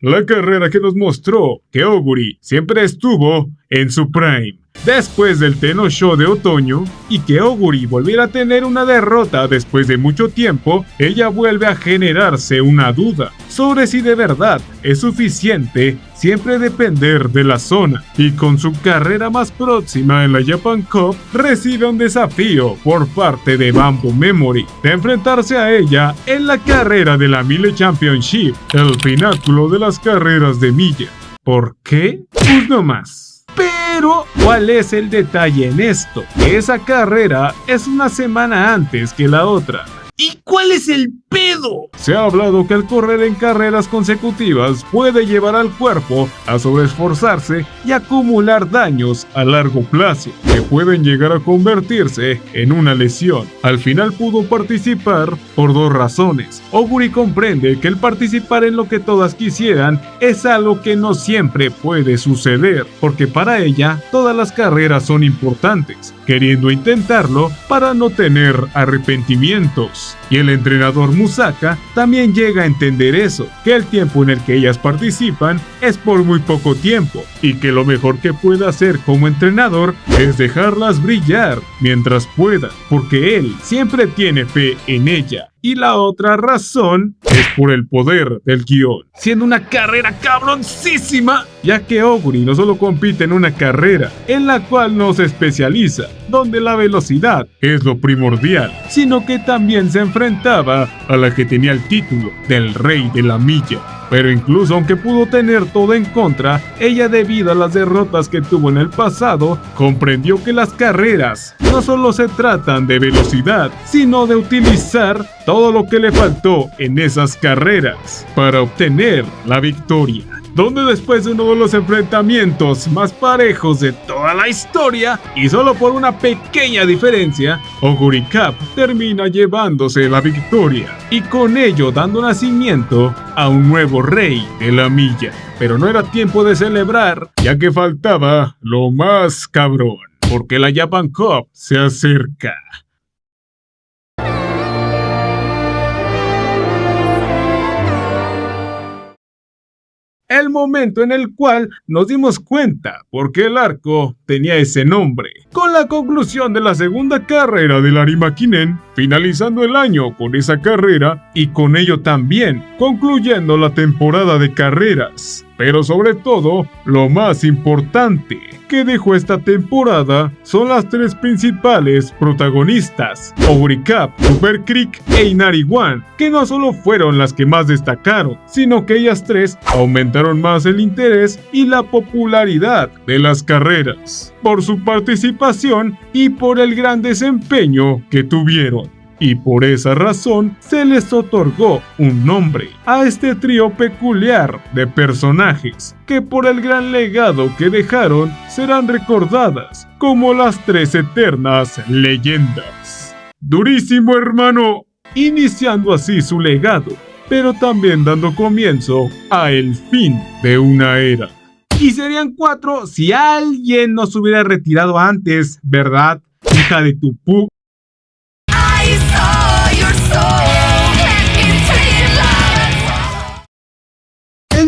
La carrera que nos mostró que Oguri siempre estuvo en su prime. Después del Tenno Sho de otoño y que Oguri volviera a tener una derrota después de mucho tiempo, ella vuelve a generarse una duda sobre si de verdad es suficiente siempre depender de la zona, y con su carrera más próxima en la Japan Cup recibe un desafío por parte de Bamboo Memory de enfrentarse a ella en la carrera de la Mille Championship, el pináculo de las carreras de milla. ¿Por qué? Pues no más. Pero, ¿cuál es el detalle en esto? Que esa carrera es una semana antes que la otra. ¿Y cuál es el pedo? Se ha hablado que al correr en carreras consecutivas puede llevar al cuerpo a sobreesforzarse y acumular daños a largo plazo, que pueden llegar a convertirse en una lesión. Al final pudo participar por dos razones. Oguri comprende que el participar en lo que todas quisieran es algo que no siempre puede suceder, porque para ella todas las carreras son importantes, queriendo intentarlo para no tener arrepentimientos. Y el entrenador Musaka también llega a entender eso, que el tiempo en el que ellas participan es por muy poco tiempo, y que lo mejor que puede hacer como entrenador es dejarlas brillar mientras pueda, porque él siempre tiene fe en ella. Y la otra razón es por el poder del guión, siendo una carrera cabroncísima, ya que Oguri no solo compite en una carrera en la cual no se especializa, donde la velocidad es lo primordial, sino que también se enfrentaba a la que tenía el título del Rey de la Milla. Pero incluso aunque pudo tener todo en contra, ella, debido a las derrotas que tuvo en el pasado, comprendió que las carreras no solo se tratan de velocidad, sino de utilizar todo lo que le faltó en esas carreras para obtener la victoria. Donde después de uno de los enfrentamientos más parejos de toda la historia, y solo por una pequeña diferencia, Oguri Cup termina llevándose la victoria, y con ello dando nacimiento a un nuevo rey de la milla. Pero no era tiempo de celebrar, ya que faltaba lo más cabrón, porque la Japan Cup se acerca. El momento en el cual nos dimos cuenta por qué el arco tenía ese nombre, con la conclusión de la segunda carrera del Arimakinen, finalizando el año con esa carrera y con ello también concluyendo la temporada de carreras. Pero sobre todo, lo más importante que dejó esta temporada son las tres principales protagonistas, Oguri Cup, Super Creek e Inari One, que no solo fueron las que más destacaron, sino que ellas tres aumentaron más el interés y la popularidad de las carreras, por su participación y por el gran desempeño que tuvieron. Y por esa razón se les otorgó un nombre a este trío peculiar de personajes que por el gran legado que dejaron serán recordadas como las tres eternas leyendas. Durísimo, hermano, iniciando así su legado, pero también dando comienzo a el fin de una era. Y serían 4 si alguien nos hubiera retirado antes, ¿verdad? Hija de tu pu... Es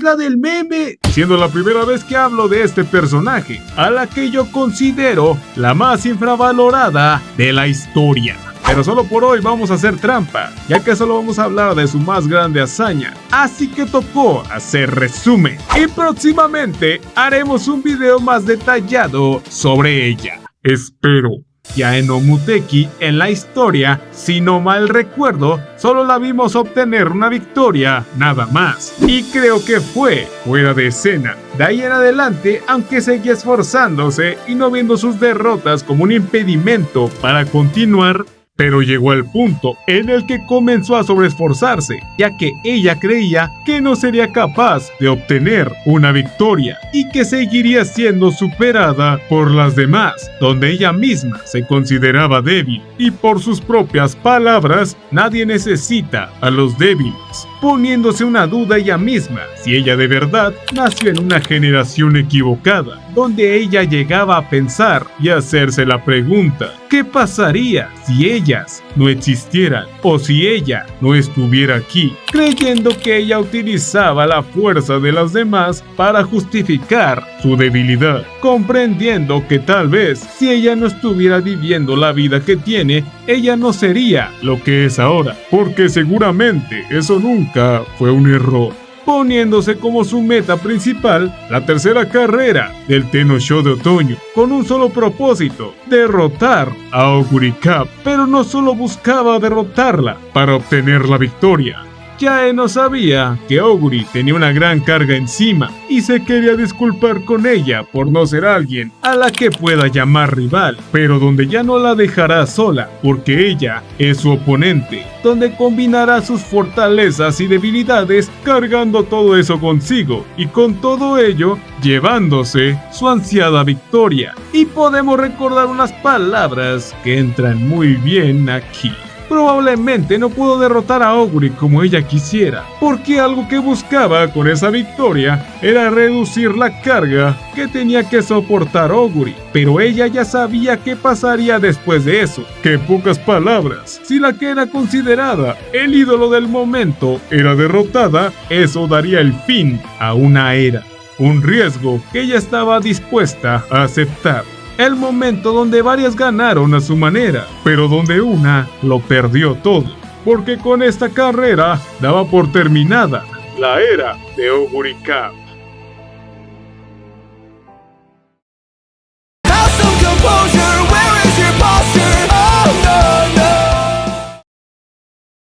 la del meme, siendo la primera vez que hablo de este personaje, a la que yo considero la más infravalorada de la historia. Pero solo por hoy vamos a hacer trampa, ya que solo vamos a hablar de su más grande hazaña, así que tocó hacer resumen, y próximamente haremos un video más detallado sobre ella. Espero. Ya en Omuteki, en la historia, si no mal recuerdo, solo la vimos obtener una victoria, nada más. Y creo que fue fuera de escena. De ahí en adelante, aunque seguía esforzándose y no viendo sus derrotas como un impedimento para continuar, pero llegó al punto en el que comenzó a sobreesforzarse, ya que ella creía que no sería capaz de obtener una victoria y que seguiría siendo superada por las demás, donde ella misma se consideraba débil. Y por sus propias palabras, nadie necesita a los débiles, poniéndose una duda ella misma si ella de verdad nació en una generación equivocada, donde ella llegaba a pensar y hacerse la pregunta, ¿qué pasaría si ellas no existieran o si ella no estuviera aquí? Creyendo que ella utilizaba la fuerza de las demás para justificar su debilidad, comprendiendo que tal vez si ella no estuviera viviendo la vida que tiene, ella no sería lo que es ahora, porque seguramente eso nunca fue un error, poniéndose como su meta principal la tercera carrera del Tenno Sho de otoño, con un solo propósito: derrotar a Auguri Cup. Pero no solo buscaba derrotarla para obtener la victoria. Ya no sabía que Auguri tenía una gran carga encima y se quería disculpar con ella por no ser alguien a la que pueda llamar rival, pero donde ya no la dejará sola porque ella es su oponente, donde combinará sus fortalezas y debilidades cargando todo eso consigo y con todo ello llevándose su ansiada victoria. Y podemos recordar unas palabras que entran muy bien aquí. Probablemente no pudo derrotar a Auguri como ella quisiera, porque algo que buscaba con esa victoria era reducir la carga que tenía que soportar Auguri, pero ella ya sabía qué pasaría después de eso. Que pocas palabras, si la que era considerada el ídolo del momento era derrotada, eso daría el fin a una era, un riesgo que ella estaba dispuesta a aceptar. El momento donde varias ganaron a su manera, pero donde una lo perdió todo, porque con esta carrera daba por terminada la era de Auguri Cup.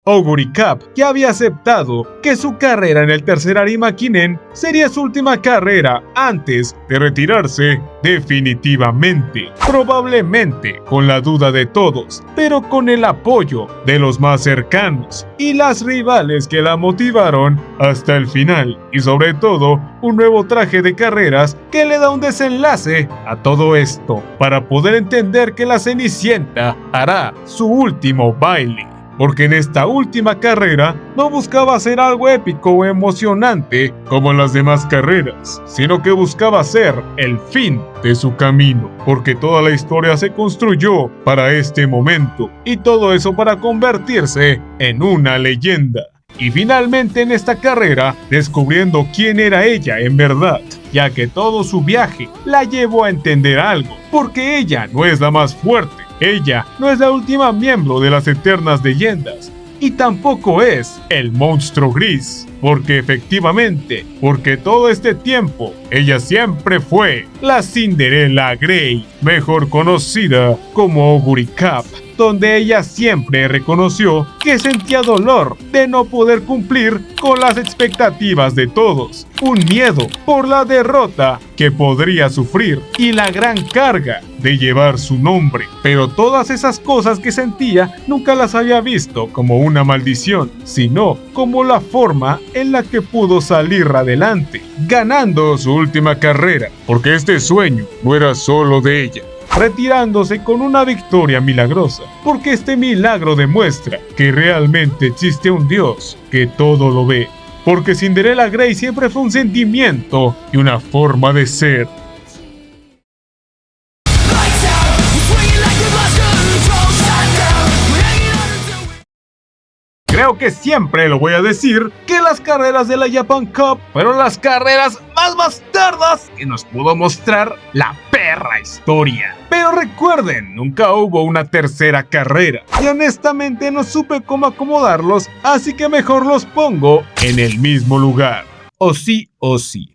Auguri Cup ya había aceptado que su carrera en el tercer Arima Kinen sería su última carrera antes de retirarse definitivamente, probablemente con la duda de todos, pero con el apoyo de los más cercanos y las rivales que la motivaron hasta el final, y sobre todo un nuevo traje de carreras que le da un desenlace a todo esto, para poder entender que la Cenicienta hará su último baile. Porque en esta última carrera no buscaba hacer algo épico o emocionante como en las demás carreras, sino que buscaba hacer el fin de su camino, porque toda la historia se construyó para este momento, y todo eso para convertirse en una leyenda. Y finalmente en esta carrera, descubriendo quién era ella en verdad, ya que todo su viaje la llevó a entender algo, porque ella no es la más fuerte. Ella no es la última miembro de las Eternas Leyendas, y tampoco es el monstruo gris, porque efectivamente, porque todo este tiempo, ella siempre fue la Cinderella Grey, mejor conocida como Auguri Cup, donde ella siempre reconoció que sentía dolor de no poder cumplir con las expectativas de todos, un miedo por la derrota que podría sufrir y la gran carga de llevar su nombre, pero todas esas cosas que sentía nunca las había visto como una maldición, sino como la forma en la que pudo salir adelante, ganando su última carrera, porque este sueño no era solo de ella, retirándose con una victoria milagrosa, porque este milagro demuestra que realmente existe un Dios que todo lo ve, porque Cinderella Grey siempre fue un sentimiento y una forma de ser. Creo que siempre lo voy a decir, que las carreras de la Japan Cup fueron las carreras más bastardas que nos pudo mostrar la perra historia. Pero recuerden, nunca hubo una tercera carrera, y honestamente no supe cómo acomodarlos, así que mejor los pongo en el mismo lugar. O sí,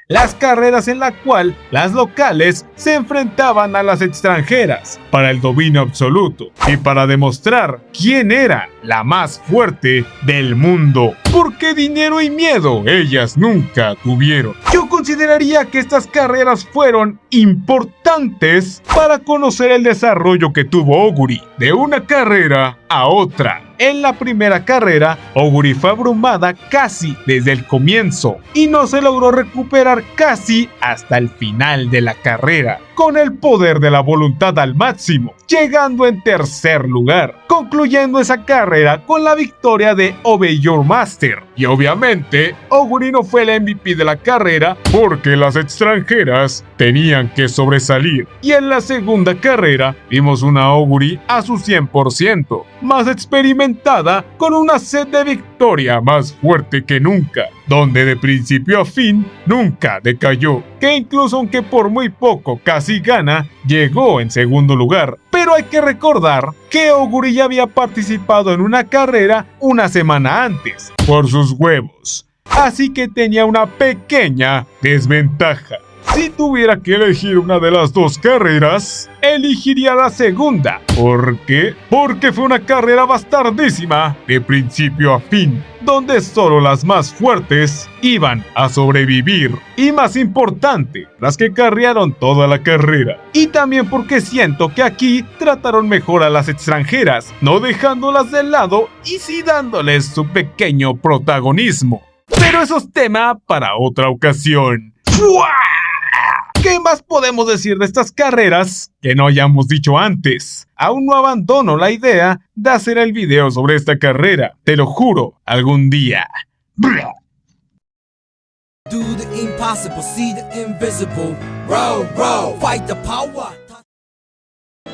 las carreras en la cual las locales se enfrentaban a las extranjeras para el dominio absoluto y para demostrar quién era la más fuerte del mundo, porque dinero y miedo ellas nunca tuvieron. Yo consideraría que estas carreras fueron importantes para conocer el desarrollo que tuvo Auguri de una carrera a otra. En la primera carrera, Auguri fue abrumada casi desde el comienzo y no se logró recuperar casi hasta el final de la carrera. con el poder de la voluntad al máximo, llegando en tercer lugar, concluyendo esa carrera con la victoria de Obey Your Master. Y obviamente, Oguri no fue el MVP de la carrera porque las extranjeras tenían que sobresalir. Y en la segunda carrera vimos una Oguri a su 100%, más experimentada, con una sed de victoria más fuerte que nunca, donde de principio a fin nunca decayó, que incluso aunque por muy poco casi gana, llegó en segundo lugar. Pero hay que recordar que Oguri ya había participado en una carrera una semana antes, por sus huevos, así que tenía una pequeña desventaja. Si tuviera que elegir una de las dos carreras, elegiría la segunda. ¿Por qué? Porque fue una carrera bastardísima de principio a fin, donde solo las más fuertes iban a sobrevivir. Y más importante, las que carrearon toda la carrera. Y también porque siento que aquí trataron mejor a las extranjeras, no dejándolas de lado y sí dándoles su pequeño protagonismo. Pero eso es tema para otra ocasión. ¡Fua! ¿Qué más podemos decir de estas carreras que no hayamos dicho antes? Aún no abandono la idea de hacer el video sobre esta carrera, te lo juro, algún día. Do the impossible, see the invisible. Row, row, fight the power.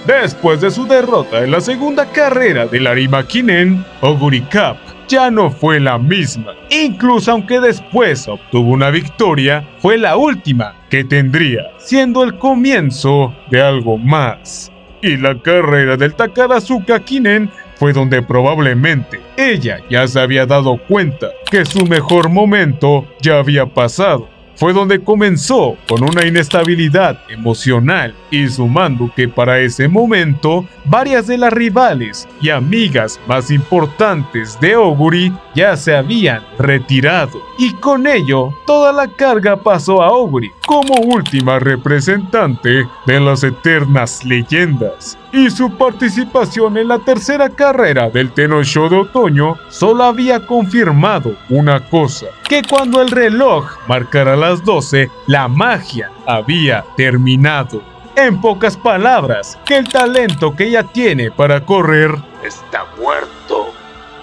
Después de su derrota en la segunda carrera del Arima Kinen, Oguri Cup ya no fue la misma. Incluso aunque después obtuvo una victoria, fue la última que tendría, siendo el comienzo de algo más. Y la carrera del Takarazuka Kinen fue donde probablemente ella ya se había dado cuenta que su mejor momento ya había pasado. Fue donde comenzó con una inestabilidad emocional y sumando que para ese momento varias de las rivales y amigas más importantes de Oguri ya se habían retirado y con ello toda la carga pasó a Oguri como última representante de las eternas leyendas. Y su participación en la tercera carrera del Tenno Sho de otoño solo había confirmado una cosa, que cuando el reloj marcara las 12, la magia había terminado. En pocas palabras, que el talento que ella tiene para correr está muerto.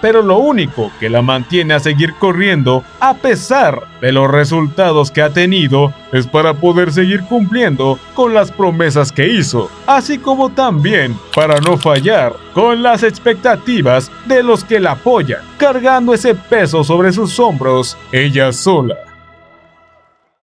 Pero lo único que la mantiene a seguir corriendo, a pesar de los resultados que ha tenido, es para poder seguir cumpliendo con las promesas que hizo, así como también para no fallar con las expectativas de los que la apoyan, cargando ese peso sobre sus hombros ella sola.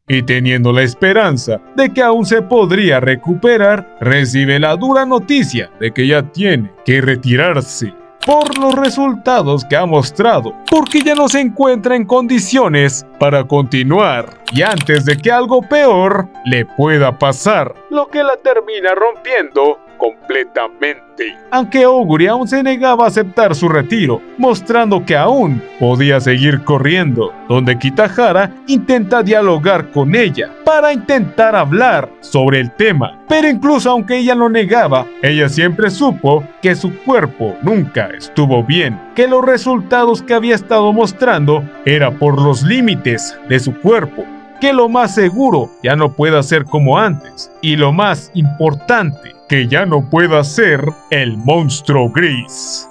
Y teniendo la esperanza de que aún se podría recuperar, recibe la dura noticia de que ya tiene que retirarse por los resultados que ha mostrado, porque ya no se encuentra en condiciones para continuar y antes de que algo peor le pueda pasar, lo que la termina rompiendo completamente. Aunque Oguri aún se negaba a aceptar su retiro, mostrando que aún podía seguir corriendo, donde Kitahara intenta dialogar con ella para intentar hablar sobre el tema, pero incluso aunque ella lo negaba, ella siempre supo que su cuerpo nunca estuvo bien, que los resultados que había estado mostrando era por los límites de su cuerpo, que lo más seguro ya no pueda ser como antes, y lo más importante, que ya no pueda ser el monstruo gris.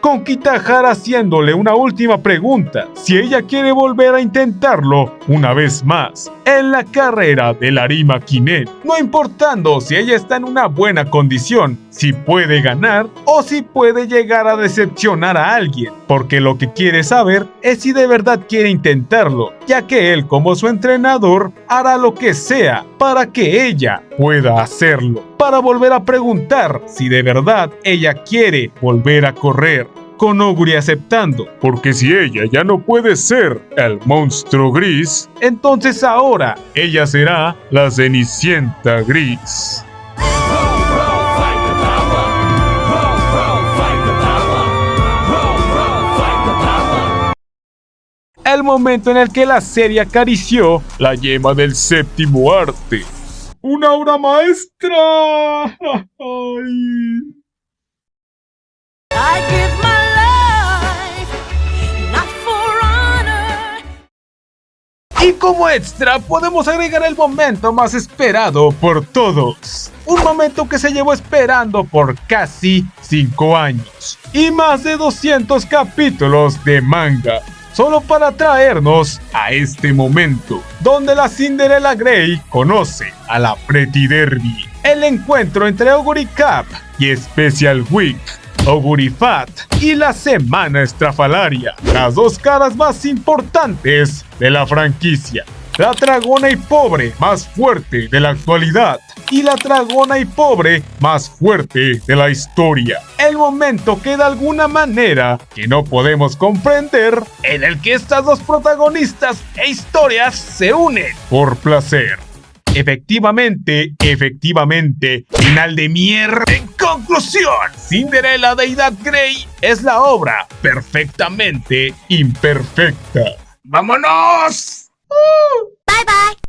Con Kitahara haciéndole una última pregunta, si ella quiere volver a intentarlo una vez más en la carrera del Arima Kinen, no importando si ella está en una buena condición, si puede ganar o si puede llegar a decepcionar a alguien, porque lo que quiere saber es si de verdad quiere intentarlo, ya que él como su entrenador hará lo que sea para que ella pueda hacerlo, para volver a preguntar si de verdad ella quiere volver a correr. Con Oguri aceptando, porque si ella ya no puede ser el monstruo gris, entonces ahora ella será la Cenicienta gris. El momento en el que la serie acarició la yema del séptimo arte. ¡Una obra maestra! I give my life, not for honor. Y como extra podemos agregar el momento más esperado por todos. Un momento que se llevó esperando por casi 5 años. Y más de 200 capítulos de manga. Solo para traernos a este momento, donde la Cinderella Grey conoce a la Pretty Derby. El encuentro entre Oguri Cap y Special Week. Oguri Fat y la Semana Estrafalaria, las dos caras más importantes de la franquicia. La dragona y pobre más fuerte de la actualidad y la dragona y pobre más fuerte de la historia. El momento que de alguna manera que no podemos comprender, en el que estas dos protagonistas e historias se unen por placer. Efectivamente, final de mierda. En conclusión, Cinderella Deidad Grey es la obra perfectamente imperfecta. ¡Vámonos! Bye bye.